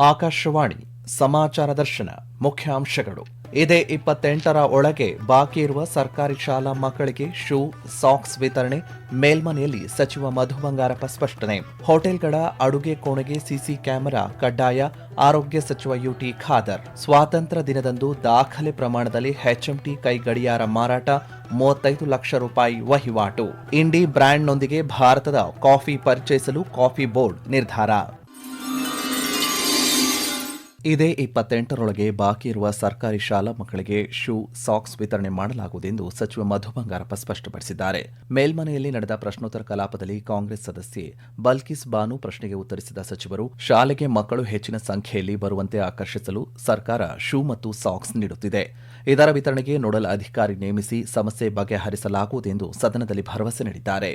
ಆಕಾಶವಾಣಿ ಸಮಾಚಾರ ದರ್ಶನ ಮುಖ್ಯಾಂಶಗಳು. ಇದೇ 28ರ ಒಳಗೆ ಬಾಕಿ ಇರುವ ಸರ್ಕಾರಿ ಶಾಲಾ ಮಕ್ಕಳಿಗೆ ಶೂ, ಸಾಕ್ಸ್ ವಿತರಣೆ. ಮೇಲ್ಮನೆಯಲ್ಲಿ ಸಚಿವ ಮಧು ಬಂಗಾರಪ್ಪ ಸ್ಪಷ್ಟನೆ. ಹೋಟೆಲ್ಗಳ ಅಡುಗೆ ಕೋಣೆಗೆ ಸಿಸಿ ಕ್ಯಾಮೆರಾ ಕಡ್ಡಾಯ. ಆರೋಗ್ಯ ಸಚಿವ ಯುಟಿ ಖಾದರ್. ಸ್ವಾತಂತ್ರ್ಯ ದಿನದಂದು ದಾಖಲೆ ಪ್ರಮಾಣದಲ್ಲಿ ಎಚ್ಎಂಟಿ ಕೈ ಗಡಿಯಾರ ಮಾರಾಟ. 35 ಲಕ್ಷ ರೂಪಾಯಿ ವಹಿವಾಟು. ಇಂಡಿ ಬ್ರ್ಯಾಂಡ್ನೊಂದಿಗೆ ಭಾರತದ ಕಾಫಿ ಪರಿಚಯಿಸಲು ಕಾಫಿ ಬೋರ್ಡ್ ನಿರ್ಧಾರ. ಇದೇ 28ರೊಳಗೆ ಬಾಕಿ ಇರುವ ಸರ್ಕಾರಿ ಶಾಲಾ ಮಕ್ಕಳಿಗೆ ಶೂ, ಸಾಕ್ಸ್ ವಿತರಣೆ ಮಾಡಲಾಗುವುದು ಎಂದು ಸಚಿವ ಮಧು ಬಂಗಾರಪ್ಪ ಸ್ಪಷ್ಟಪಡಿಸಿದ್ದಾರೆ. ಮೇಲ್ಮನೆಯಲ್ಲಿ ನಡೆದ ಪ್ರಶ್ನೋತ್ತರ ಕಲಾಪದಲ್ಲಿ ಕಾಂಗ್ರೆಸ್ ಸದಸ್ಯೆ ಬಲ್ಕಿಸ್ ಬಾನು ಪ್ರಶ್ನೆಗೆ ಉತ್ತರಿಸಿದ ಸಚಿವರು, ಶಾಲೆಗೆ ಮಕ್ಕಳು ಹೆಚ್ಚಿನ ಸಂಖ್ಯೆಯಲ್ಲಿ ಬರುವಂತೆ ಆಕರ್ಷಿಸಲು ಸರ್ಕಾರ ಶೂ ಮತ್ತು ಸಾಕ್ಸ್ ನೀಡುತ್ತಿದೆ. ಇದರ ವಿತರಣೆಗೆ ನೋಡಲ್ ಅಧಿಕಾರಿ ನೇಮಿಸಿ ಸಮಸ್ಯೆ ಬಗೆಹರಿಸಲಾಗುವುದು ಎಂದು ಸದನದಲ್ಲಿ ಭರವಸೆ ನೀಡಿದ್ದಾರೆ.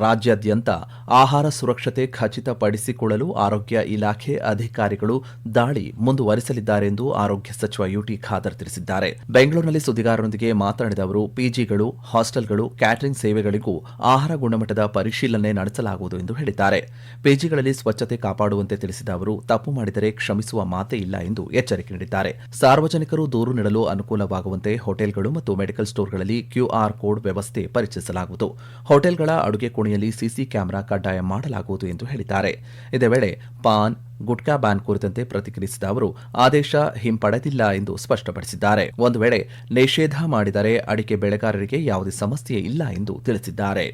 ರಾಜ್ಯಾದ್ಯಂತ ಆಹಾರ ಸುರಕ್ಷತೆ ಖಚಿತಪಡಿಸಿಕೊಳ್ಳಲು ಆರೋಗ್ಯ ಇಲಾಖೆ ಅಧಿಕಾರಿಗಳು ದಾಳಿ ಮುಂದುವರಿಸಲಿದ್ದಾರೆ ಎಂದು ಆರೋಗ್ಯ ಸಚಿವ ಯುಟಿ ಖಾದರ್ ತಿಳಿಸಿದ್ದಾರೆ. ಬೆಂಗಳೂರಿನಲ್ಲಿ ಸುದ್ದಿಗಾರರೊಂದಿಗೆ ಮಾತನಾಡಿದ ಅವರು, ಪಿಜಿಗಳು, ಹಾಸ್ಟೆಲ್ಗಳು, ಕ್ಯಾಟರಿಂಗ್ ಸೇವೆಗಳಿಗೂ ಆಹಾರ ಗುಣಮಟ್ಟದ ಪರಿಶೀಲನೆ ನಡೆಸಲಾಗುವುದು ಎಂದು ಹೇಳಿದ್ದಾರೆ. ಪಿಜಿಗಳಲ್ಲಿ ಸ್ವಚ್ಛತೆ ಕಾಪಾಡುವಂತೆ ತಿಳಿಸಿದ ಅವರು, ತಪ್ಪು ಮಾಡಿದರೆ ಕ್ಷಮಿಸುವ ಮಾತೇ ಇಲ್ಲ ಎಂದು ಎಚ್ಚರಿಕೆ ನೀಡಿದ್ದಾರೆ. ಸಾರ್ವಜನಿಕರು ದೂರು ನೀಡಲು ಅನುಕೂಲವಾಗುವಂತೆ ಹೋಟೆಲ್ಗಳು ಮತ್ತು ಮೆಡಿಕಲ್ ಸ್ಟೋರ್ಗಳಲ್ಲಿ ಕ್ಯೂಆರ್ ಕೋಡ್ ವ್ಯವಸ್ಥೆ ಪರಿಚಯಿಸಲಾಗುವುದು. ಹೋಟೆಲ್ಗಳ ಅಡುಗೆ ಕೋಣೆಯಲ್ಲಿ ಸಿಸಿ ಕ್ಯಾಮೆರಾ ಕಡ್ಡಾಯ ಮಾಡಲಾಗುವುದು ಎಂದು ಹೇಳಿದ್ದಾರೆ. ಇದೇ ವೇಳೆ ಪಾನ್, ಗುಟ್ಕಾ ಬ್ಯಾನ್ ಕುರಿತಂತೆ ಪ್ರತಿಕ್ರಿಯಿಸಿದ ಅವರು, ಆದೇಶ ಹಿಂಪಡೆದಿಲ್ಲ ಎಂದು ಸ್ಪಷ್ಟಪಡಿಸಿದ್ದಾರೆ. ಒಂದು ವೇಳೆ ನಿಷೇಧ ಮಾಡಿದರೆ ಅಡಿಕೆ ಬೆಳೆಗಾರರಿಗೆ ಯಾವುದೇ ಸಮಸ್ಯೆ ಇಲ್ಲ ಎಂದು ತಿಳಿಸಿದ್ದಾರೆ.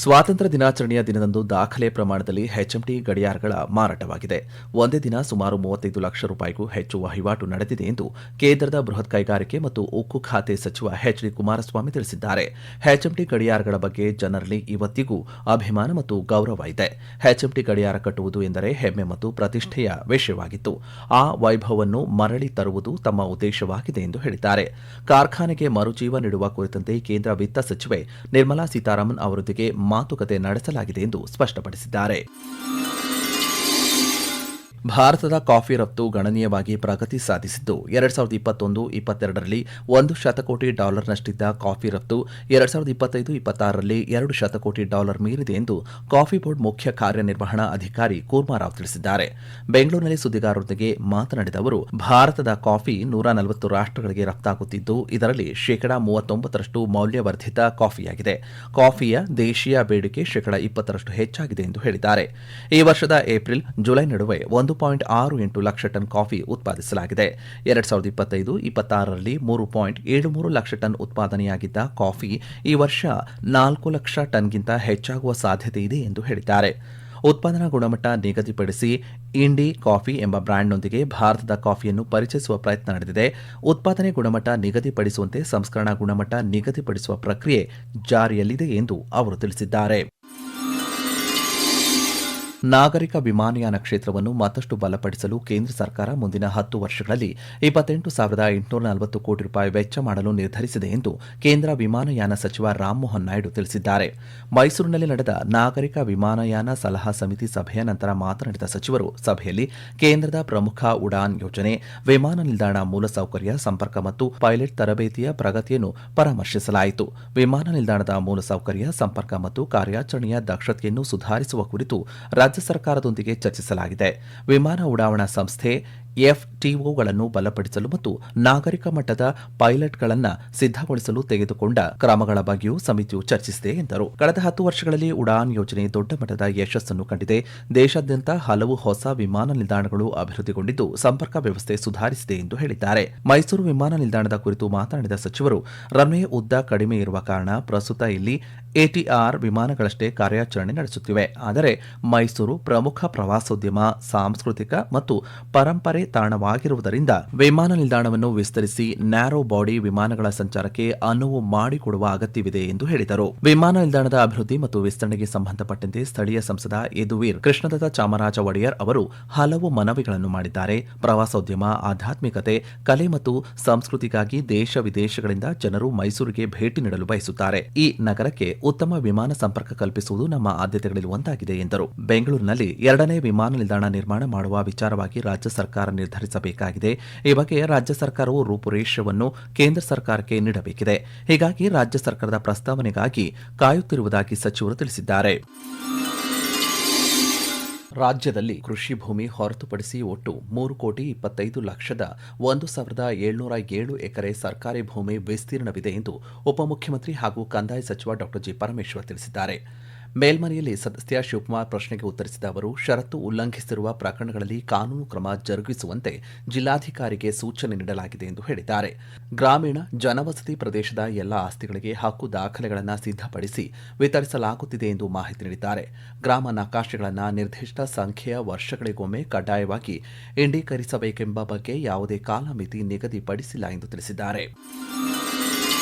ಸ್ವಾತಂತ್ರ್ಯ ದಿನಾಚರಣೆಯ ದಿನದಂದು ದಾಖಲೆ ಪ್ರಮಾಣದಲ್ಲಿ ಎಚ್ಎಂಟಿ ಗಡಿಯಾರಗಳ ಮಾರಾಟವಾಗಿದೆ. ಒಂದೇ ದಿನ ಸುಮಾರು 35 ಲಕ್ಷ ರೂಪಾಯಿಗೂ ಹೆಚ್ಚು ವಹಿವಾಟು ನಡೆದಿದೆ ಎಂದು ಕೇಂದ್ರದ ಬೃಹತ್ ಕೈಗಾರಿಕೆ ಮತ್ತು ಉಕ್ಕು ಖಾತೆ ಸಚಿವ ಎಚ್ಡಿ ಕುಮಾರಸ್ವಾಮಿ ತಿಳಿಸಿದ್ದಾರೆ. ಎಚ್ಎಂಟಿ ಗಡಿಯಾರಗಳ ಬಗ್ಗೆ ಜನರಲ್ಲಿ ಇವತ್ತಿಗೂ ಅಭಿಮಾನ ಮತ್ತು ಗೌರವ ಇದೆ. ಎಚ್ಎಂಟಿ ಗಡಿಯಾರ ಕಟ್ಟುವುದು ಎಂದರೆ ಹೆಮ್ಮೆ ಮತ್ತು ಪ್ರತಿಷ್ಠೆಯ ವಿಷಯವಾಗಿತ್ತು. ಆ ವೈಭವವನ್ನು ಮರಳಿ ತರುವುದು ತಮ್ಮ ಉದ್ದೇಶವಾಗಿದೆ ಎಂದು ಹೇಳಿದ್ದಾರೆ. ಕಾರ್ಖಾನೆಗೆ ಮರುಜೀವ ನೀಡುವ ಕುರಿತಂತೆ ಕೇಂದ್ರ ವಿತ್ತ ಸಚಿವೆ ನಿರ್ಮಲಾ ಸೀತಾರಾಮನ್ ಅವರೊಂದಿಗೆ ಮಾತುಕತೆ ನಡೆಸಲಾಗಿದೆ ಎಂದು ಸ್ಪಷ್ಟಪಡಿಸಿದ್ದಾರೆ. ಭಾರತದ ಕಾಫಿ ರಫ್ತು ಗಣನೀಯವಾಗಿ ಪ್ರಗತಿ ಸಾಧಿಸಿದ್ದು, 2021-22ರಲ್ಲಿ $1 ಶತಕೋಟಿ ನಷ್ಟಿದ್ದ ಕಾಫಿ ರಫ್ತು 2025-26ರಲ್ಲಿ $2 ಶತಕೋಟಿ ಮೀರಿದೆ ಎಂದು ಕಾಫಿ ಬೋರ್ಡ್ ಮುಖ್ಯ ಕಾರ್ಯನಿರ್ವಹಣಾ ಅಧಿಕಾರಿ ಕೂರ್ಮಾರಾವ್ ತಿಳಿಸಿದ್ದಾರೆ. ಬೆಂಗಳೂರಿನಲ್ಲಿ ಸುದ್ದಿಗಾರರೊಂದಿಗೆ ಮಾತನಾಡಿದ ಅವರು, ಭಾರತದ ಕಾಫಿ 140 ರಾಷ್ಟ್ರಗಳಿಗೆ ರಫ್ತಾಗುತ್ತಿದ್ದು, ಇದರಲ್ಲಿ 39% ಮೌಲ್ಯವರ್ಧಿತ ಕಾಫಿಯಾಗಿದೆ. ಕಾಫಿಯ ದೇಶೀಯ ಬೇಡಿಕೆ 20% ಹೆಚ್ಚಾಗಿದೆ ಎಂದು ಹೇಳಿದ್ದಾರೆ. ಈ ವರ್ಷದ ಏಪ್ರಿಲ್, ಜುಲೈ ನಡುವೆ 1.68 ಲಕ್ಷ ಟನ್ ಕಾಫಿ ಉತ್ಪಾದಿಸಲಾಗಿದೆ. 2025-26ರಲ್ಲಿ 3.73 ಲಕ್ಷ ಟನ್ ಉತ್ಪಾದನೆಯಾಗಿದ್ದ ಕಾಫಿ ಈ ವರ್ಷ 4 ಲಕ್ಷ ಟನ್ಗಿಂತ ಹೆಚ್ಚಾಗುವ ಸಾಧ್ಯತೆ ಇದೆ ಎಂದು ಹೇಳಿದ್ದಾರೆ. ಉತ್ಪಾದನಾ ಗುಣಮಟ್ಟ ನಿಗದಿಪಡಿಸಿ ಇಂಡಿ ಕಾಫಿ ಎಂಬ ಬ್ರ್ಯಾಂಡ್ನೊಂದಿಗೆ ಭಾರತದ ಕಾಫಿಯನ್ನು ಪರಿಚಯಿಸುವ ಪ್ರಯತ್ನ ನಡೆದಿದೆ. ಉತ್ಪಾದನೆ ಗುಣಮಟ್ಟ ನಿಗದಿಪಡಿಸುವಂತೆ ಸಂಸ್ಕರಣಾ ಗುಣಮಟ್ಟ ನಿಗದಿಪಡಿಸುವ ಪ್ರಕ್ರಿಯೆ ಜಾರಿಯಲ್ಲಿದೆ ಎಂದು ಅವರು ತಿಳಿಸಿದ್ದಾರೆ. ನಾಗರಿಕ ವಿಮಾನಯಾನ ಕ್ಷೇತ್ರವನ್ನು ಮತ್ತಷ್ಟು ಬಲಪಡಿಸಲು ಕೇಂದ್ರ ಸರ್ಕಾರ ಮುಂದಿನ 10 ವರ್ಷಗಳಲ್ಲಿ 28,840 ಕೋಟಿ ರೂಪಾಯಿ ವೆಚ್ಚ ಮಾಡಲು ನಿರ್ಧರಿಸಿದೆ ಎಂದು ಕೇಂದ್ರ ವಿಮಾನಯಾನ ಸಚಿವ ರಾಮಮೋಹನ್ ನಾಯ್ಡು ತಿಳಿಸಿದ್ದಾರೆ. ಮೈಸೂರಿನಲ್ಲಿ ನಡೆದ ನಾಗರಿಕ ವಿಮಾನಯಾನ ಸಲಹಾ ಸಮಿತಿ ಸಭೆಯ ನಂತರ ಮಾತನಾಡಿದ ಸಚಿವರು, ಸಭೆಯಲ್ಲಿ ಕೇಂದ್ರದ ಪ್ರಮುಖ ಉಡಾನ್ ಯೋಜನೆ, ವಿಮಾನ ನಿಲ್ದಾಣ ಮೂಲಸೌಕರ್ಯ, ಸಂಪರ್ಕ ಮತ್ತು ಪೈಲಟ್ ತರಬೇತಿಯ ಪ್ರಗತಿಯನ್ನು ಪರಾಮರ್ಶಿಸಲಾಯಿತು. ವಿಮಾನ ನಿಲ್ದಾಣದ ಮೂಲಸೌಕರ್ಯ, ಸಂಪರ್ಕ ಮತ್ತು ಕಾರ್ಯಾಚರಣೆಯ ದಕ್ಷತೆಯನ್ನು ಸುಧಾರಿಸುವ ಕುರಿತು ರಾಜ್ಯ ಸರ್ಕಾರದೊಂದಿಗೆ ಚರ್ಚಿಸಲಾಗಿದೆ. ವಿಮಾನ ಉಡಾವಣಾ ಸಂಸ್ಥೆ ಎಫ್ಟಿಒಗಳನ್ನು ಬಲಪಡಿಸಲು ಮತ್ತು ನಾಗರಿಕ ಮಟ್ಟದ ಪೈಲಟ್ಗಳನ್ನು ಸಿದ್ಧಗೊಳಿಸಲು ತೆಗೆದುಕೊಂಡ ಕ್ರಮಗಳ ಬಗ್ಗೆಯೂ ಸಮಿತಿಯು ಚರ್ಚಿಸಿದೆ ಎಂದರು. ಕಳೆದ 10 ವರ್ಷಗಳಲ್ಲಿ ಉಡಾನ್ ಯೋಜನೆ ದೊಡ್ಡ ಮಟ್ಟದ ಯಶಸ್ಸನ್ನು ಕಂಡಿದೆ. ದೇಶಾದ್ಯಂತ ಹಲವು ಹೊಸ ವಿಮಾನ ನಿಲ್ದಾಣಗಳು ಅಭಿವೃದ್ಧಿಗೊಂಡಿದ್ದು, ಸಂಪರ್ಕ ವ್ಯವಸ್ಥೆ ಸುಧಾರಿಸಿದೆ ಎಂದು ಹೇಳಿದ್ದಾರೆ. ಮೈಸೂರು ವಿಮಾನ ನಿಲ್ದಾಣದ ಕುರಿತು ಮಾತನಾಡಿದ ಸಚಿವರು, ರನ್ವೇ ಉದ್ದ ಕಡಿಮೆ ಇರುವ ಕಾರಣ ಪ್ರಸ್ತುತ ಇಲ್ಲಿ ಎಟಿಆರ್ ವಿಮಾನಗಳಷ್ಟೇ ಕಾರ್ಯಾಚರಣೆ ನಡೆಸುತ್ತಿವೆ. ಆದರೆ ಮೈಸೂರು ಪ್ರಮುಖ ಪ್ರವಾಸೋದ್ಯಮ, ಸಾಂಸ್ಕೃತಿಕ ಮತ್ತು ಪರಂಪರೆ ತಾಣವಾಗಿರುವುದರಿಂದ ವಿಮಾನ ನಿಲ್ದಾಣವನ್ನು ವಿಸ್ತರಿಸಿ ನ್ಯಾರೋ ಬಾಡಿ ವಿಮಾನಗಳ ಸಂಚಾರಕ್ಕೆ ಅನುವು ಮಾಡಿಕೊಡುವ ಅಗತ್ಯವಿದೆ ಎಂದು ಹೇಳಿದರು. ವಿಮಾನ ನಿಲ್ದಾಣದ ಅಭಿವೃದ್ಧಿ ಮತ್ತು ವಿಸ್ತರಣೆಗೆ ಸಂಬಂಧಪಟ್ಟಂತೆ ಸ್ಥಳೀಯ ಸಂಸದ ಯದುವೀರ್ ಕೃಷ್ಣದತ್ತ ಚಾಮರಾಜ ಒಡೆಯರ್ ಅವರು ಹಲವು ಮನವಿಗಳನ್ನು ಮಾಡಿದ್ದಾರೆ. ಪ್ರವಾಸೋದ್ಯಮ, ಆಧ್ಯಾತ್ಮಿಕತೆ, ಕಲೆ ಮತ್ತು ಸಂಸ್ಕೃತಿಗಾಗಿ ದೇಶ ವಿದೇಶಗಳಿಂದ ಜನರು ಮೈಸೂರಿಗೆ ಭೇಟಿ ನೀಡಲು ಬಯಸುತ್ತಾರೆ. ಈ ನಗರಕ್ಕೆ ಉತ್ತಮ ವಿಮಾನ ಸಂಪರ್ಕ ಕಲ್ಪಿಸುವುದು ನಮ್ಮ ಆದ್ಯತೆಗಳಲ್ಲಿ ಒಂದಾಗಿದೆ ಎಂದರು. ಬೆಂಗಳೂರಿನಲ್ಲಿ 2ನೇ ವಿಮಾನ ನಿಲ್ದಾಣ ನಿರ್ಮಾಣ ಮಾಡುವ ವಿಚಾರವಾಗಿ ರಾಜ್ಯ ಸರ್ಕಾರ ನಿರ್ಧರಿಸಬೇಕಾಗಿದೆ. ಈ ಬಗ್ಗೆ ರಾಜ್ಯ ಸರ್ಕಾರವು ರೂಪುರೇಷೆಯನ್ನು ಕೇಂದ್ರ ಸರ್ಕಾರಕ್ಕೆ ನೀಡಬೇಕಿದೆ. ಹೀಗಾಗಿ ರಾಜ್ಯ ಸರ್ಕಾರದ ಪ್ರಸ್ತಾವನೆಗಾಗಿ ಕಾಯುತ್ತಿರುವುದಾಗಿ ಸಚಿವರು ತಿಳಿಸಿದ್ದಾರೆ. ರಾಜ್ಯದಲ್ಲಿ ಕೃಷಿ ಭೂಮಿ ಹೊರತುಪಡಿಸಿ ಒಟ್ಟು 3,25,01,707 ಎಕರೆ ಸರ್ಕಾರಿ ಭೂಮಿ ವಿಸ್ತೀರ್ಣವಿದೆ ಎಂದು ಉಪಮುಖ್ಯಮಂತ್ರಿ ಹಾಗೂ ಕಂದಾಯ ಸಚಿವ ಡಾ ಜಿ ಪರಮೇಶ್ವರ್ ತಿಳಿಸಿದ್ದಾರೆ. ಮೇಲ್ಮನೆಯಲ್ಲಿ ಸದಸ್ಯ ಶಿವಕುಮಾರ್ ಪ್ರಶ್ನೆಗೆ ಉತ್ತರಿಸಿದ ಅವರು, ಷರತ್ತು ಉಲ್ಲಂಘಿಸಿರುವ ಪ್ರಕರಣಗಳಲ್ಲಿ ಕಾನೂನು ಕ್ರಮ ಜರುಗಿಸುವಂತೆ ಜಿಲ್ಲಾಧಿಕಾರಿಗೆ ಸೂಚನೆ ನೀಡಲಾಗಿದೆ ಎಂದು ಹೇಳಿದ್ದಾರೆ. ಗ್ರಾಮೀಣ ಜನವಸತಿ ಪ್ರದೇಶದ ಎಲ್ಲ ಆಸ್ತಿಗಳಿಗೆ ಹಕ್ಕು ದಾಖಲೆಗಳನ್ನು ಸಿದ್ಧಪಡಿಸಿ ವಿತರಿಸಲಾಗುತ್ತಿದೆ ಎಂದು ಮಾಹಿತಿ ನೀಡಿದ್ದಾರೆ. ಗ್ರಾಮ ನಕಾಶೆಗಳನ್ನು ನಿರ್ದಿಷ್ಟ ಸಂಖ್ಯೆಯ ವರ್ಷಗಳಿಗೊಮ್ಮೆ ಕಡ್ಡಾಯವಾಗಿ ಇಂಡೀಕರಿಸಬೇಕೆಂಬ ಬಗ್ಗೆ ಯಾವುದೇ ಕಾಲಮಿತಿ ನಿಗದಿಪಡಿಸಿಲ್ಲ ಎಂದು ತಿಳಿಸಿದ್ದಾರೆ.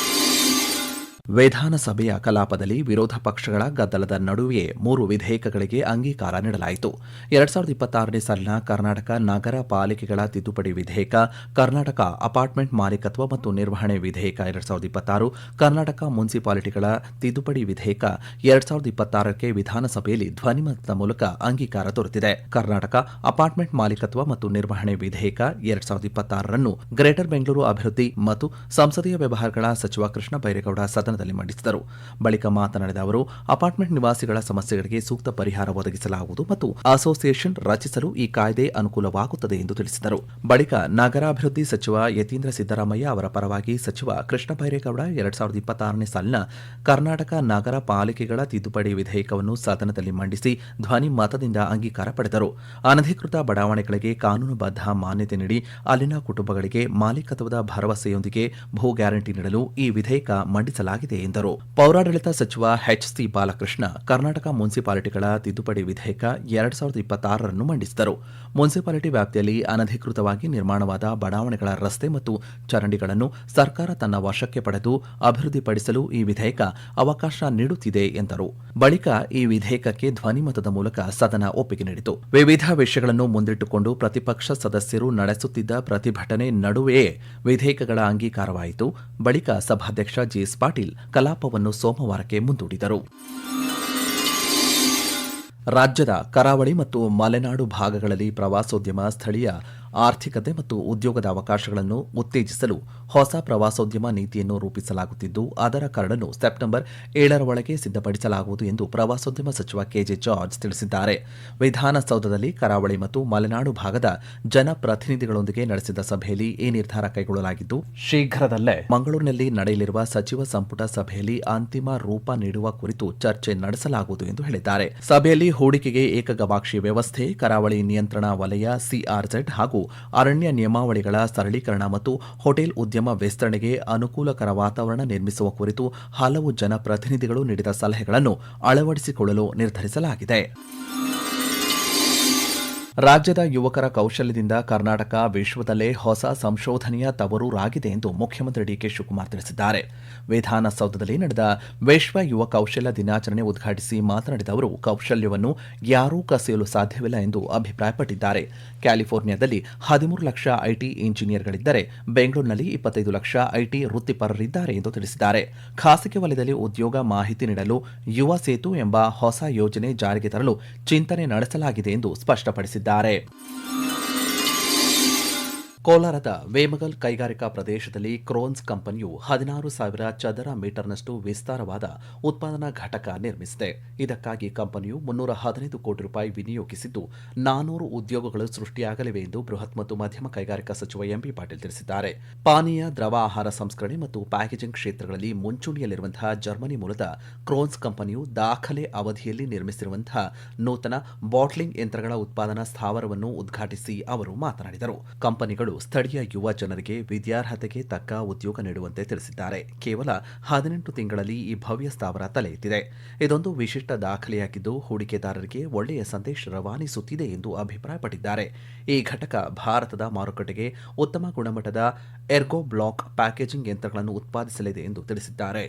ವಿಧಾನಸಭೆಯ ಕಲಾಪದಲ್ಲಿ ವಿರೋಧ ಪಕ್ಷಗಳ ಗದ್ದಲದ ನಡುವೆಯೇ 3 ವಿಧೇಯಕಗಳಿಗೆ ಅಂಗೀಕಾರ ನೀಡಲಾಯಿತು. 2026ನೇ ಸಾಲಿನ ಕರ್ನಾಟಕ ನಗರ ಪಾಲಿಕೆಗಳ ತಿದ್ದುಪಡಿ ವಿಧೇಯಕ, ಕರ್ನಾಟಕ ಅಪಾರ್ಟ್ಮೆಂಟ್ ಮಾಲೀಕತ್ವ ಮತ್ತು ನಿರ್ವಹಣೆ ವಿಧೇಯಕ 2026, ಕರ್ನಾಟಕ ಮುನ್ಸಿಪಾಲಿಟಿಗಳ ತಿದ್ದುಪಡಿ ವಿಧೇಯಕ 2026ಕ್ಕೆ ವಿಧಾನಸಭೆಯಲ್ಲಿ ಧ್ವನಿಮತದ ಮೂಲಕ ಅಂಗೀಕಾರ ದೊರೆತಿದೆ. ಕರ್ನಾಟಕ ಅಪಾರ್ಟ್ಮೆಂಟ್ ಮಾಲೀಕತ್ವ ಮತ್ತು ನಿರ್ವಹಣೆ ವಿಧೇಯಕ 2026ರನ್ನು ಗ್ರೇಟರ್ ಬೆಂಗಳೂರು ಅಭಿವೃದ್ಧಿ ಮತ್ತು ಸಂಸದೀಯ ವ್ಯವಹಾರಗಳ ಸಚಿವ ಕೃಷ್ಣ ಬೈರೇಗೌಡ ಸದನದಲ್ಲಿ ಮಂಡಿಸಿದರು. ಬಳಿಕ ಮಾತನಾಡಿದ ಅವರು, ಅಪಾರ್ಟ್ಮೆಂಟ್ ನಿವಾಸಿಗಳ ಸಮಸ್ಯೆಗಳಿಗೆ ಸೂಕ್ತ ಪರಿಹಾರ ಒದಗಿಸಲಾಗುವುದು ಮತ್ತು ಅಸೋಸಿಯೇಷನ್ ರಚಿಸಲು ಈ ಕಾಯ್ದೆ ಅನುಕೂಲವಾಗುತ್ತದೆ ಎಂದು ತಿಳಿಸಿದರು. ಬಳಿಕ ನಗರಾಭಿವೃದ್ಧಿ ಸಚಿವ ಯತೀಂದ್ರ ಸಿದ್ದರಾಮಯ್ಯ ಅವರ ಪರವಾಗಿ ಸಚಿವ ಕೃಷ್ಣ ಬೈರೇಗೌಡ 2026ನೇ ಸಾಲಿನ ಕರ್ನಾಟಕ ನಗರ ಪಾಲಿಕೆಗಳ ತಿದ್ದುಪಡಿ ವಿಧೇಯಕವನ್ನು ಸದನದಲ್ಲಿ ಮಂಡಿಸಿ ಧ್ವನಿ ಮತದಿಂದ ಅಂಗೀಕಾರ ಪಡೆದರು. ಅನಧಿಕೃತ ಬಡಾವಣೆಗಳಿಗೆ ಕಾನೂನುಬದ್ಧ ಮಾನ್ಯತೆ ನೀಡಿ ಅಲ್ಲಿನ ಕುಟುಂಬಗಳಿಗೆ ಮಾಲೀಕತ್ವದ ಭರವಸೆಯೊಂದಿಗೆ ಭೂ ಗ್ಯಾರಂಟಿ ನೀಡಲು ಈ ವಿಧೇಯಕ ಮಂಡಿಸಲಾಗಿದೆ ಎಂದರು. ಪೌರಾಡಳಿತ ಸಚಿವ ಎಚ್.ಸಿ. ಬಾಲಕೃಷ್ಣ ಕರ್ನಾಟಕ ಮುನ್ಸಿಪಾಲಿಟಿಗಳ ತಿದ್ದುಪಡಿ ವಿಧೇಯಕ 2026ರನ್ನು ಮಂಡಿಸಿದರು. ಮುನ್ಸಿಪಾಲಿಟಿ ವ್ಯಾಪ್ತಿಯಲ್ಲಿ ಅನಧಿಕೃತವಾಗಿ ನಿರ್ಮಾಣವಾದ ಬಡಾವಣೆಗಳ ರಸ್ತೆ ಮತ್ತು ಚರಂಡಿಗಳನ್ನು ಸರ್ಕಾರ ತನ್ನ ವಶಕ್ಕೆ ಪಡೆದು ಅಭಿವೃದ್ಧಿಪಡಿಸಲು ಈ ವಿಧೇಯಕ ಅವಕಾಶ ನೀಡುತ್ತಿದೆ ಎಂದರು. ಬಳಿಕ ಈ ವಿಧೇಯಕಕ್ಕೆ ಧ್ವನಿಮತದ ಮೂಲಕ ಸದನ ಒಪ್ಪಿಗೆ ನೀಡಿತು. ವಿವಿಧ ವಿಷಯಗಳನ್ನು ಮುಂದಿಟ್ಟುಕೊಂಡು ಪ್ರತಿಪಕ್ಷ ಸದಸ್ಯರು ನಡೆಸುತ್ತಿದ್ದ ಪ್ರತಿಭಟನೆ ನಡುವೆಯೇ ವಿಧೇಯಕಗಳ ಅಂಗೀಕಾರವಾಯಿತು. ಬಳಿಕ ಸಭಾಧ್ಯಕ್ಷ ಜೆಎಸ್ ಪಾಟೀಲ್ ಕಲಾಪವನ್ನು ಸೋಮವಾರಕ್ಕೆ ಮುಂದೂಡಿದರು. ರಾಜ್ಯದ ಕರಾವಳಿ ಮತ್ತು ಮಲೆನಾಡು ಭಾಗಗಳಲ್ಲಿ ಪ್ರವಾಸೋದ್ಯಮ, ಸ್ಥಳೀಯ ಆರ್ಥಿಕತೆ ಮತ್ತು ಉದ್ಯೋಗದ ಅವಕಾಶಗಳನ್ನು ಉತ್ತೇಜಿಸಲು ಹೊಸ ಪ್ರವಾಸೋದ್ಯಮ ನೀತಿಯನ್ನು ರೂಪಿಸಲಾಗುತ್ತಿದ್ದು, ಅದರ ಕರಡನ್ನು ಸೆಪ್ಟೆಂಬರ್ 7ರ ಒಳಗೆ ಸಿದ್ಧಪಡಿಸಲಾಗುವುದು ಎಂದು ಪ್ರವಾಸೋದ್ಯಮ ಸಚಿವ ಕೆಜೆ ಜಾರ್ಜ್ ತಿಳಿಸಿದ್ದಾರೆ. ವಿಧಾನಸೌಧದಲ್ಲಿ ಕರಾವಳಿ ಮತ್ತು ಮಲೆನಾಡು ಭಾಗದ ಜನಪ್ರತಿನಿಧಿಗಳೊಂದಿಗೆ ನಡೆಸಿದ ಸಭೆಯಲ್ಲಿ ಈ ನಿರ್ಧಾರ ಕೈಗೊಳ್ಳಲಾಗಿದ್ದು, ಶೀಘ್ರದಲ್ಲೇ ಮಂಗಳೂರಿನಲ್ಲಿ ನಡೆಯಲಿರುವ ಸಚಿವ ಸಂಪುಟ ಸಭೆಯಲ್ಲಿ ಅಂತಿಮ ರೂಪ ನೀಡುವ ಕುರಿತು ಚರ್ಚೆ ನಡೆಸಲಾಗುವುದು ಎಂದು ಹೇಳಿದ್ದಾರೆ. ಸಭೆಯಲ್ಲಿ ಹೂಡಿಕೆಗೆ ಏಕಗವಾಕ್ಷಿ ವ್ಯವಸ್ಥೆ, ಕರಾವಳಿ ನಿಯಂತ್ರಣ ವಲಯ ಸಿಆರ್ಜೆಡ್ ಹಾಗೂ ಅರಣ್ಯ ನಿಯಮಾವಳಿಗಳ ಸರಳೀಕರಣ ಮತ್ತು ಹೋಟೆಲ್ ಉದ್ಯಮ ವಿಸ್ತರಣೆಗೆ ಅನುಕೂಲಕರ ವಾತಾವರಣ ನಿರ್ಮಿಸುವ ಕುರಿತು ಹಲವು ಜನಪ್ರತಿನಿಧಿಗಳು ನೀಡಿದ ಸಲಹೆಗಳನ್ನು ಅಳವಡಿಸಿಕೊಳ್ಳಲು ನಿರ್ಧರಿಸಲಾಗಿದೆ. ರಾಜ್ಯದ ಯುವಕರ ಕೌಶಲ್ಯದಿಂದ ಕರ್ನಾಟಕ ವಿಶ್ವದಲ್ಲೇ ಹೊಸ ಸಂಶೋಧನೆಯ ತವರೂರಾಗಿದೆ ಎಂದು ಮುಖ್ಯಮಂತ್ರಿ ಡಿಕೆ ಶಿವಕುಮಾರ್ ತಿಳಿಸಿದ್ದಾರೆ. ವಿಧಾನಸೌಧದಲ್ಲಿ ನಡೆದ ವಿಶ್ವ ಯುವ ಕೌಶಲ್ಯ ದಿನಾಚರಣೆ ಉದ್ಘಾಟಿಸಿ ಮಾತನಾಡಿದ ಅವರು, ಕೌಶಲ್ಯವನ್ನು ಯಾರೂ ಕಸಿಯಲು ಸಾಧ್ಯವಿಲ್ಲ ಎಂದು ಅಭಿಪ್ರಾಯಪಟ್ಟಿದ್ದಾರೆ. ಕ್ಯಾಲಿಫೋರ್ನಿಯಾದಲ್ಲಿ 13 ಲಕ್ಷ ಐಟಿ ಇಂಜಿನಿಯರ್ಗಳಿದ್ದರೆ ಬೆಂಗಳೂರಿನಲ್ಲಿ 25 ಲಕ್ಷ ಐಟಿ ವೃತ್ತಿಪರರಿದ್ದಾರೆ ಎಂದು ತಿಳಿಸಿದ್ದಾರೆ. ಖಾಸಗಿ ವಲಯದಲ್ಲಿ ಉದ್ಯೋಗ ಮಾಹಿತಿ ನೀಡಲು ಯುವ ಸೇತು ಎಂಬ ಹೊಸ ಯೋಜನೆ ಜಾರಿಗೆ ತರಲು ಚಿಂತನೆ ನಡೆಸಲಾಗಿದೆ ಎಂದು ಸ್ಪಷ್ಟಪಡಿಸಿದ್ದಾರೆ. ಕೋಲಾರದ ವೇಮಗಲ್ ಕೈಗಾರಿಕಾ ಪ್ರದೇಶದಲ್ಲಿ ಕ್ರೋನ್ಸ್ ಕಂಪನಿಯು 16,000 ಚದರ ಮೀಟರ್ನಷ್ಟು ವಿಸ್ತಾರವಾದ ಉತ್ಪಾದನಾ ಘಟಕ ನಿರ್ಮಿಸಿದೆ. ಇದಕ್ಕಾಗಿ ಕಂಪನಿಯು 315 ಕೋಟಿ ರೂಪಾಯಿ ವಿನಿಯೋಗಿಸಿದ್ದು 400 ಉದ್ಯೋಗಗಳು ಸೃಷ್ಟಿಯಾಗಲಿವೆ ಎಂದು ಬೃಹತ್ ಮತ್ತು ಮಧ್ಯಮ ಕೈಗಾರಿಕಾ ಸಚಿವ ಎಂಬಿ ಪಾಟೀಲ್ ತಿಳಿಸಿದ್ದಾರೆ. ಪಾನೀಯ ದ್ರವ ಆಹಾರ ಸಂಸ್ಕರಣೆ ಮತ್ತು ಪ್ಯಾಕೇಜಿಂಗ್ ಕ್ಷೇತ್ರಗಳಲ್ಲಿ ಮುಂಚೂಣಿಯಲ್ಲಿರುವಂತಹ ಜರ್ಮನಿ ಮೂಲದ ಕ್ರೋನ್ಸ್ ಕಂಪನಿಯು ದಾಖಲೆ ಅವಧಿಯಲ್ಲಿ ನಿರ್ಮಿಸಿರುವಂತಹ ನೂತನ ಬಾಟ್ಲಿಂಗ್ ಯಂತ್ರಗಳ ಉತ್ಪಾದನಾ ಸ್ಥಾವರವನ್ನು ಉದ್ಘಾಟಿಸಿ ಅವರು ಮಾತನಾಡಿದರು. ಕಂಪನಿಗಳು ಸ್ಥಳೀಯ ಯುವ ಜನರಿಗೆ ವಿದ್ಯಾರ್ಹತೆಗೆ ತಕ್ಕ ಉದ್ಯೋಗ ನೀಡುವಂತೆ ತಿಳಿಸಿದ್ದಾರೆ. ಕೇವಲ 18 ತಿಂಗಳಲ್ಲಿ ಈ ಭವ್ಯ ಸ್ಥಾವರ ತಲೆ ಎತ್ತಿದೆ. ಇದೊಂದು ವಿಶಿಷ್ಟ ದಾಖಲೆಯಾಗಿದ್ದು ಹೂಡಿಕೆದಾರರಿಗೆ ಒಳ್ಳೆಯ ಸಂದೇಶ ರವಾನಿಸುತ್ತಿದೆ ಎಂದು ಅಭಿಪ್ರಾಯಪಟ್ಟಿದ್ದಾರೆ. ಈ ಘಟಕ ಭಾರತದ ಮಾರುಕಟ್ಟೆಗೆ ಉತ್ತಮ ಗುಣಮಟ್ಟದ ಎರ್ಗೋ ಬ್ಲಾಕ್ ಪ್ಯಾಕೇಜಿಂಗ್ ಯಂತ್ರಗಳನ್ನು ಉತ್ಪಾದಿಸಲಿದೆ ಎಂದು ತಿಳಿಸಿದ್ದಾರೆ.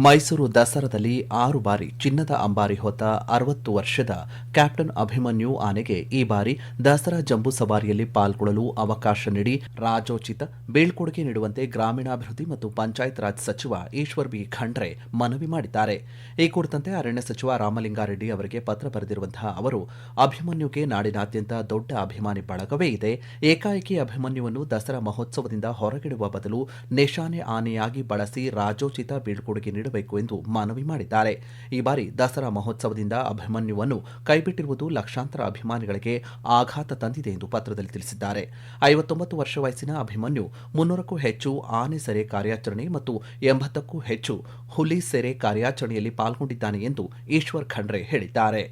ಮೈಸೂರು ದಸರಾದಲ್ಲಿ 6 ಬಾರಿ ಚಿನ್ನದ ಅಂಬಾರಿ ಹೊತ್ತ 60 ವರ್ಷದ ಕ್ಯಾಪ್ಟನ್ ಅಭಿಮನ್ಯು ಆನೆಗೆ ಈ ಬಾರಿ ದಸರಾ ಜಂಬೂ ಸವಾರಿಯಲ್ಲಿ ಪಾಲ್ಗೊಳ್ಳಲು ಅವಕಾಶ ನೀಡಿ ರಾಜೋಚಿತ ಬೀಳ್ಕೊಡುಗೆ ನೀಡುವಂತೆ ಗ್ರಾಮೀಣಾಭಿವೃದ್ಧಿ ಮತ್ತು ಪಂಚಾಯತ್ ರಾಜ್ ಸಚಿವ ಈಶ್ವರ್ ಬಿ ಖಂಡ್ರೆ ಮನವಿ ಮಾಡಿದ್ದಾರೆ. ಈ ಕುರಿತಂತೆ ಅರಣ್ಯ ಸಚಿವ ರಾಮಲಿಂಗಾರೆಡ್ಡಿ ಅವರಿಗೆ ಪತ್ರ ಬರೆದಿರುವಂತಹ ಅವರು, ಅಭಿಮನ್ಯುಗೆ ನಾಡಿನಾದ್ಯಂತ ದೊಡ್ಡ ಅಭಿಮಾನಿ ಬಳಗವೇ ಇದೆ. ಏಕಾಏಕಿ ಅಭಿಮನ್ಯುವನ್ನು ದಸರಾ ಮಹೋತ್ಸವದಿಂದ ಹೊರಗಿಡುವ ಬದಲು ನಿಶಾನೆ ಆನೆಯಾಗಿ ಬಳಸಿ ರಾಜೋಚಿತ ಬೀಳ್ಕೊಡುಗೆ ನೀಡಬೇಕು ಎಂದು ಮನವಿ ಮಾಡಿದ್ದಾರೆ. ಈ ಬಾರಿ ದಸರಾ ಮಹೋತ್ಸವದಿಂದ ಅಭಿಮನ್ಯುವನ್ನು ಕೈಬಿಟ್ಟಿರುವುದು ಲಕ್ಷಾಂತರ ಅಭಿಮಾನಿಗಳಿಗೆ ಆಘಾತ ತಂದಿದೆ ಎಂದು ಪತ್ರದಲ್ಲಿ ತಿಳಿಸಿದ್ದಾರೆ. 59 ವರ್ಷ ವಯಸ್ಸಿನ ಅಭಿಮನ್ಯು 300ಕ್ಕೂ ಹೆಚ್ಚು ಆನೆ ಸೆರೆ ಕಾರ್ಯಾಚರಣೆ ಮತ್ತು 80ಕ್ಕೂ ಹೆಚ್ಚು ಹುಲಿ ಸೆರೆ ಕಾರ್ಯಾಚರಣೆಯಲ್ಲಿ ಪಾಲ್ಗೊಂಡಿದ್ದಾನೆ ಎಂದು ಈಶ್ವರ್ ಖಂಡ್ರೆ ಹೇಳಿದ್ದಾರೆ.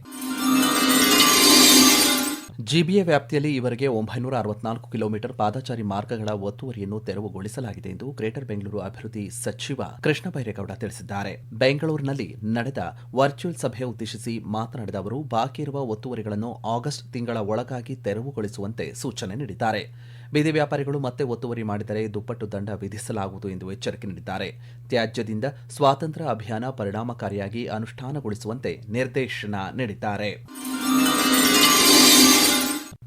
ಜಿಬಿಎ ವ್ಯಾಪ್ತಿಯಲ್ಲಿ ಈವರೆಗೆ 964 ಕಿಲೋಮೀಟರ್ ಪಾದಚಾರಿ ಮಾರ್ಗಗಳ ಒತ್ತುವರಿಯನ್ನು ತೆರವುಗೊಳಿಸಲಾಗಿದೆ ಎಂದು ಗ್ರೇಟರ್ ಬೆಂಗಳೂರು ಅಭಿವೃದ್ಧಿ ಸಚಿವ ಕೃಷ್ಣ ಬೈರೇಗೌಡ ತಿಳಿಸಿದ್ದಾರೆ. ಬೆಂಗಳೂರಿನಲ್ಲಿ ನಡೆದ ವರ್ಚುವಲ್ ಸಭೆ ಉದ್ದೇಶಿಸಿ ಮಾತನಾಡಿದ ಅವರು, ಬಾಕಿ ಇರುವ ಒತ್ತುವರಿಗಳನ್ನು ಆಗಸ್ಟ್ ತಿಂಗಳ ಒಳಗಾಗಿ ತೆರವುಗೊಳಿಸುವಂತೆ ಸೂಚನೆ ನೀಡಿದ್ದಾರೆ. ಬೀದಿ ವ್ಯಾಪಾರಿಗಳು ಮತ್ತೆ ಒತ್ತುವರಿ ಮಾಡಿದರೆ ದುಪ್ಪಟ್ಟು ದಂಡ ವಿಧಿಸಲಾಗುವುದು ಎಂದು ಎಚ್ಚರಿಕೆ ನೀಡಿದ್ದಾರೆ. ತ್ಯಾಜ್ಯದಿಂದ ಸ್ವಾತಂತ್ರ್ಯ ಅಭಿಯಾನ ಪರಿಣಾಮಕಾರಿಯಾಗಿ ಅನುಷ್ಠಾನಗೊಳಿಸುವಂತೆ ನಿರ್ದೇಶನ ನೀಡಿದ್ದಾರೆ.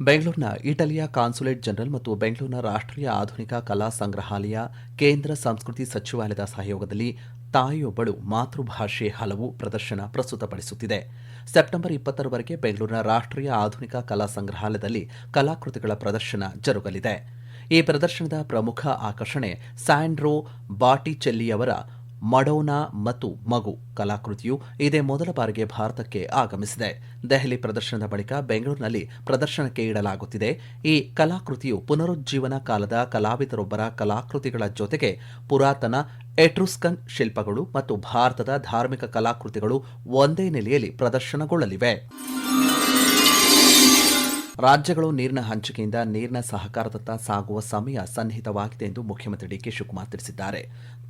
ಬೆಂಗಳೂರಿನ ಇಟಲಿಯ ಕಾನ್ಸುಲೇಟ್ ಜನರಲ್ ಮತ್ತು ಬೆಂಗಳೂರಿನ ರಾಷ್ಟ್ರೀಯ ಆಧುನಿಕ ಕಲಾ ಸಂಗ್ರಹಾಲಯ ಕೇಂದ್ರ ಸಂಸ್ಕೃತಿ ಸಚಿವಾಲಯದ ಸಹಯೋಗದಲ್ಲಿ ತಾಯಿಯೊಬ್ಬಳು ಮಾತೃಭಾಷೆ ಹಲವು ಪ್ರದರ್ಶನ ಪ್ರಸ್ತುತಪಡಿಸುತ್ತಿದೆ. ಸೆಪ್ಟೆಂಬರ್ 20ರವರೆಗೆ ಬೆಂಗಳೂರಿನ ರಾಷ್ಟ್ರೀಯ ಆಧುನಿಕ ಕಲಾ ಸಂಗ್ರಹಾಲಯದಲ್ಲಿ ಕಲಾಕೃತಿಗಳ ಪ್ರದರ್ಶನ ಜರುಗಲಿದೆ. ಈ ಪ್ರದರ್ಶನದ ಪ್ರಮುಖ ಆಕರ್ಷಣೆ ಸ್ಯಾಂಡ್ರೋ ಬಾಟಿಚೆಲ್ಲಿಯವರ ಮಡೋನಾ ಮತ್ತು ಮಗು ಕಲಾಕೃತಿಯು ಇದೇ ಮೊದಲ ಬಾರಿಗೆ ಭಾರತಕ್ಕೆ ಆಗಮಿಸಿದೆ. ದೆಹಲಿ ಪ್ರದರ್ಶನದ ಬಳಿಕ ಬೆಂಗಳೂರಿನಲ್ಲಿ ಪ್ರದರ್ಶನಕ್ಕೆ ಇಡಲಾಗುತ್ತಿದೆ. ಈ ಕಲಾಕೃತಿಯು ಪುನರುಜ್ಜೀವನ ಕಾಲದ ಕಲಾವಿದರೊಬ್ಬರ ಕಲಾಕೃತಿಗಳ ಜೊತೆಗೆ ಪುರಾತನ ಎಟ್ರುಸ್ಕನ್ ಶಿಲ್ಪಗಳು ಮತ್ತು ಭಾರತದ ಧಾರ್ಮಿಕ ಕಲಾಕೃತಿಗಳು ಒಂದೇ ನೆಲೆಯಲ್ಲಿ ಪ್ರದರ್ಶನಗೊಳ್ಳಲಿವೆ. ರಾಜ್ಯಗಳು ನೀರಿನ ಹಂಚಿಕೆಯಿಂದ ನೀರಿನ ಸಹಕಾರದತ್ತ ಸಾಗುವ ಸಮಯ ಸನ್ನಿಹಿತವಾಗಿದೆ ಎಂದು ಮುಖ್ಯಮಂತ್ರಿ ಡಿಕೆ ಶಿವಕುಮಾರ್ ತಿಳಿಸಿದ್ದಾರೆ.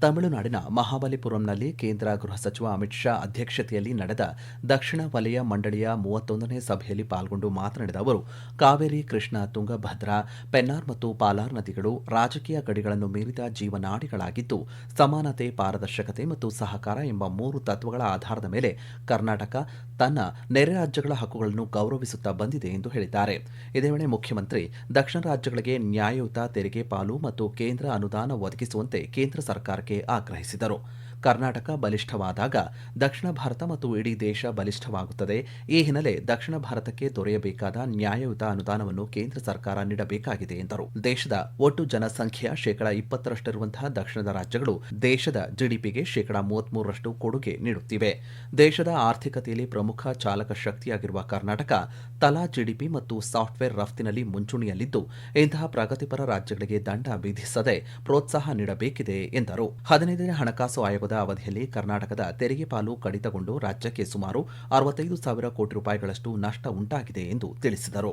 ತಮಿಳುನಾಡಿನ ಮಹಾಬಲಿಪುರಂನಲ್ಲಿ ಕೇಂದ್ರ ಗೃಹ ಸಚಿವ ಅಮಿತ್ ಶಾ ಅಧ್ಯಕ್ಷತೆಯಲ್ಲಿ ನಡೆದ ದಕ್ಷಿಣ ವಲಯ ಮಂಡಳಿಯ 31ನೇ ಸಭೆಯಲ್ಲಿ ಪಾಲ್ಗೊಂಡು ಮಾತನಾಡಿದ ಅವರು, ಕಾವೇರಿ, ಕೃಷ್ಣ, ತುಂಗಭದ್ರಾ, ಪೆನ್ನಾರ್ ಮತ್ತು ಪಾಲಾರ್ ನದಿಗಳು ರಾಜಕೀಯ ಗಡಿಗಳನ್ನು ಮೀರಿದ ಜೀವನಾಡಿಗಳಾಗಿದ್ದು, ಸಮಾನತೆ, ಪಾರದರ್ಶಕತೆ ಮತ್ತು ಸಹಕಾರ ಎಂಬ 3 ತತ್ವಗಳ ಆಧಾರದ ಮೇಲೆ ಕರ್ನಾಟಕ ತನ್ನ ನೆರೆ ರಾಜ್ಯಗಳ ಹಕ್ಕುಗಳನ್ನು ಗೌರವಿಸುತ್ತಾ ಬಂದಿದೆ ಎಂದು ಹೇಳಿದ್ದಾರೆ. ಇದೇ ವೇಳೆ ಮುಖ್ಯಮಂತ್ರಿ ದಕ್ಷಿಣ ರಾಜ್ಯಗಳಿಗೆ ನ್ಯಾಯಯುತ ತೆರಿಗೆ ಪಾಲು ಮತ್ತು ಕೇಂದ್ರ ಅನುದಾನ ಒದಗಿಸುವಂತೆ ಕೇಂದ್ರ ಸರ್ಕಾರಕ್ಕೆ ಆಗ್ರಹಿಸಿದರು. ಕರ್ನಾಟಕ ಬಲಿಷ್ಠವಾದಾಗ ದಕ್ಷಿಣ ಭಾರತ ಮತ್ತು ಇಡೀ ದೇಶ ಬಲಿಷ್ಠವಾಗುತ್ತದೆ. ಈ ಹಿನ್ನೆಲೆ ದಕ್ಷಿಣ ಭಾರತಕ್ಕೆ ದೊರೆಯಬೇಕಾದ ನ್ಯಾಯಯುತ ಅನುದಾನವನ್ನು ಕೇಂದ್ರ ಸರ್ಕಾರ ನೀಡಬೇಕಾಗಿದೆ ಎಂದರು. ದೇಶದ ಒಟ್ಟು ಜನಸಂಖ್ಯೆಯ 20% ದಕ್ಷಿಣದ ರಾಜ್ಯಗಳು ದೇಶದ ಜಿಡಿಪಿಗೆ 33% ಕೊಡುಗೆ ನೀಡುತ್ತಿವೆ. ದೇಶದ ಆರ್ಥಿಕತೆಯಲ್ಲಿ ಪ್ರಮುಖ ಚಾಲಕ ಶಕ್ತಿಯಾಗಿರುವ ಕರ್ನಾಟಕ ತಲಾ ಜಿಡಿಪಿ ಮತ್ತು ಸಾಫ್ಟ್ವೇರ್ ರಫ್ತಿನಲ್ಲಿ ಮುಂಚೂಣಿಯಲ್ಲಿದ್ದು, ಇಂತಹ ಪ್ರಗತಿಪರ ರಾಜ್ಯಗಳಿಗೆ ದಂಡ ವಿಧಿಸದೆ ಪ್ರೋತ್ಸಾಹ ನೀಡಬೇಕಿದೆ ಎಂದರು. 15ನೇ ಹಣಕಾಸು ಆಯೋಗದ ಅವಧಿಯಲ್ಲಿ ಕರ್ನಾಟಕದ ತೆರಿಗೆ ಪಾಲು ಕಡಿತಗೊಂಡು ರಾಜ್ಯಕ್ಕೆ ಸುಮಾರು 65,000 ಕೋಟಿ ರೂಪಾಯಿಗಳಷ್ಟು ನಷ್ಟ ಉಂಟಾಗಿದೆ ಎಂದು ತಿಳಿಸಿದರು.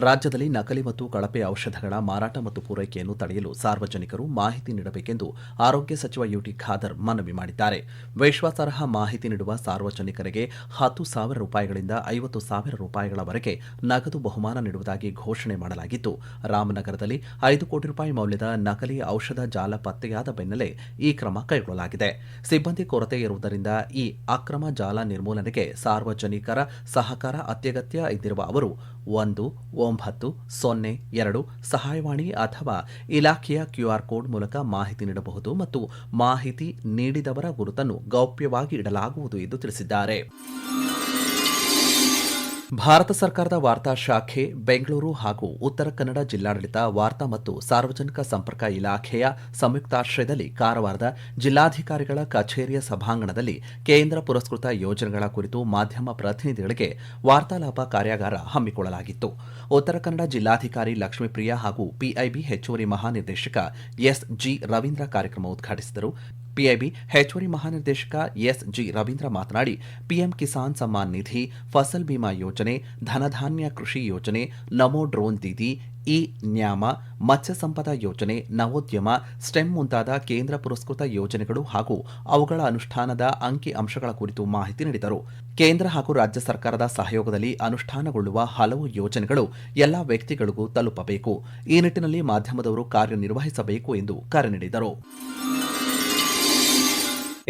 ರಾಜ್ಯದಲ್ಲಿ ನಕಲಿ ಮತ್ತು ಕಳಪೆ ಔಷಧಗಳ ಮಾರಾಟ ಮತ್ತು ಪೂರೈಕೆಯನ್ನು ತಡೆಯಲು ಸಾರ್ವಜನಿಕರು ಮಾಹಿತಿ ನೀಡಬೇಕೆಂದು ಆರೋಗ್ಯ ಸಚಿವ ಯುಟಿ ಖಾದರ್ ಮನವಿ ಮಾಡಿದ್ದಾರೆ. ವಿಶ್ವಾಸಾರ್ಹ ಮಾಹಿತಿ ನೀಡುವ ಸಾರ್ವಜನಿಕರಿಗೆ 10,000 ರೂಪಾಯಿಗಳಿಂದ 50,000 ರೂಪಾಯಿಗಳವರೆಗೆ ನಗದು ಬಹುಮಾನ ನೀಡುವುದಾಗಿ ಘೋಷಣೆ ಮಾಡಲಾಗಿದ್ದು, ರಾಮನಗರದಲ್ಲಿ 5 ಕೋಟಿ ರೂಪಾಯಿ ಮೌಲ್ಯದ ನಕಲಿ ಔಷಧ ಜಾಲ ಪತ್ತೆಯಾದ ಬೆನ್ನಲ್ಲೇ ಈ ಕ್ರಮ ಕೈಗೊಳ್ಳಲಾಗಿದೆ. ಸಿಬ್ಬಂದಿ ಕೊರತೆ ಇರುವುದರಿಂದ ಈ ಅಕ್ರಮ ಜಾಲ ನಿರ್ಮೂಲನೆಗೆ ಸಾರ್ವಜನಿಕರ ಸಹಕಾರ ಅತ್ಯಗತ್ಯ ಎಂದಿರುವ ಅವರು 1902 ಸಹಾಯವಾಣಿ ಅಥವಾ ಇಲಾಖೆಯ ಕ್ಯೂಆರ್ ಕೋಡ್ ಮೂಲಕ ಮಾಹಿತಿ ನೀಡಬಹುದು ಮತ್ತು ಮಾಹಿತಿ ನೀಡಿದವರ ಗುರುತನ್ನು ಗೌಪ್ಯವಾಗಿ ಇಡಲಾಗುವುದು ಎಂದು ತಿಳಿಸಿದ್ದಾರೆ. ಭಾರತ ಸರ್ಕಾರದ ವಾರ್ತಾ ಶಾಖೆ ಬೆಂಗಳೂರು ಹಾಗೂ ಉತ್ತರ ಕನ್ನಡ ಜಿಲ್ಲಾಡಳಿತ ವಾರ್ತಾ ಮತ್ತು ಸಾರ್ವಜನಿಕ ಸಂಪರ್ಕ ಇಲಾಖೆಯ ಸಂಯುಕ್ತಾಶ್ರಯದಲ್ಲಿ ಕಾರವಾರದ ಜಿಲ್ಲಾಧಿಕಾರಿಗಳ ಕಚೇರಿಯ ಸಭಾಂಗಣದಲ್ಲಿ ಕೇಂದ್ರ ಪುರಸ್ಕೃತ ಯೋಜನೆಗಳ ಕುರಿತು ಮಾಧ್ಯಮ ಪ್ರತಿನಿಧಿಗಳಿಗೆ ವಾರ್ತಾಲಾಪ ಕಾರ್ಯಾಗಾರ ಹಮ್ಮಿಕೊಳ್ಳಲಾಗಿತ್ತು. ಉತ್ತರ ಕನ್ನಡ ಜಿಲ್ಲಾಧಿಕಾರಿ ಲಕ್ಷ್ಮೀಪ್ರಿಯಾ ಹಾಗೂ ಪಿಐಬಿ ಹೆಚ್ಚುವರಿ ಮಹಾನಿರ್ದೇಶಕ ಎಸ್ಜಿ ರವೀಂದ್ರ ಕಾರ್ಯಕ್ರಮ ಉದ್ಘಾಟಿಸಿದರು. ಪಿಐಬಿ ಹೆಚ್ಚುವರಿ ಮಹಾನಿರ್ದೇಶಕ ಎಸ್ಜಿ ರವೀಂದ್ರ ಮಾತನಾಡಿ, ಪಿಎಂ ಕಿಸಾನ್ ಸಮ್ಮಾನ್ ನಿಧಿ, ಫಸಲ್ ಬಿಮಾ ಯೋಜನೆ, ಧನಧಾನ್ಯ ಕೃಷಿ ಯೋಜನೆ, ನಮೋ ಡ್ರೋನ್ ದೀದಿ, ಇ ನ್ಯಾಮ, ಮತ್ಸ್ಯ ಸಂಪದ ಯೋಜನೆ, ನವೋದ್ಯಮ, ಸ್ಟೆಮ್ ಮುಂತಾದ ಕೇಂದ್ರ ಪುರಸ್ಕೃತ ಯೋಜನೆಗಳು ಹಾಗೂ ಅವುಗಳ ಅನುಷ್ಠಾನದ ಅಂಕಿ ಅಂಶಗಳ ಕುರಿತು ಮಾಹಿತಿ ನೀಡಿದರು. ಕೇಂದ್ರ ಹಾಗೂ ರಾಜ್ಯ ಸರ್ಕಾರದ ಸಹಯೋಗದಲ್ಲಿ ಅನುಷ್ಠಾನಗೊಳ್ಳುವ ಹಲವು ಯೋಜನೆಗಳು ಎಲ್ಲಾ ವ್ಯಕ್ತಿಗಳಿಗೂ ತಲುಪಬೇಕು. ಈ ನಿಟ್ಟಿನಲ್ಲಿ ಮಾಧ್ಯಮದವರು ಕಾರ್ಯನಿರ್ವಹಿಸಬೇಕು ಎಂದು ಕರೆ ನೀಡಿದರು.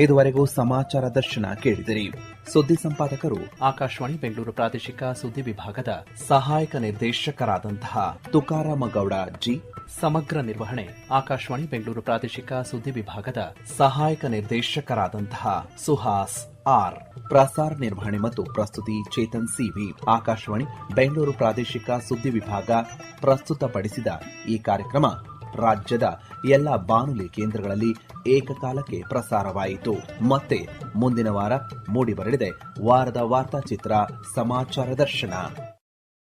ಇದುವರೆಗೂ ಸಮಾಚಾರ ದರ್ಶನ ಕೇಳಿದಿರಿ. ಸುದ್ದಿ ಸಂಪಾದಕರು ಆಕಾಶವಾಣಿ ಬೆಂಗಳೂರು ಪ್ರಾದೇಶಿಕ ಸುದ್ದಿ ವಿಭಾಗದ ಸಹಾಯಕ ನಿರ್ದೇಶಕರಾದಂತಹ ತುಕಾರಾಮ ಗೌಡ ಜಿ. ಸಮಗ್ರ ನಿರ್ವಹಣೆ ಆಕಾಶವಾಣಿ ಬೆಂಗಳೂರು ಪ್ರಾದೇಶಿಕ ಸುದ್ದಿ ವಿಭಾಗದ ಸಹಾಯಕ ನಿರ್ದೇಶಕರಾದಂತಹ ಸುಹಾಸ್ ಆರ್. ಪ್ರಸಾರ ನಿರ್ವಹಣೆ ಮತ್ತು ಪ್ರಸ್ತುತಿ ಚೇತನ್ ಸಿವಿ. ಆಕಾಶವಾಣಿ ಬೆಂಗಳೂರು ಪ್ರಾದೇಶಿಕ ಸುದ್ದಿ ವಿಭಾಗ ಪ್ರಸ್ತುತಪಡಿಸಿದ ಈ ಕಾರ್ಯಕ್ರಮ ರಾಜ್ಯದ ಎಲ್ಲ ಬಾನುಲಿ ಕೇಂದ್ರಗಳಲ್ಲಿ ಏಕಕಾಲಕ್ಕೆ ಪ್ರಸಾರವಾಯಿತು. ಮತ್ತೆ ಮುಂದಿನ ವಾರ ಮೂಡಿಬರಲಿದೆ ವಾರದ ವಾರ್ತಾಚಿತ್ರ ಸಮಾಚಾರ ದರ್ಶನ.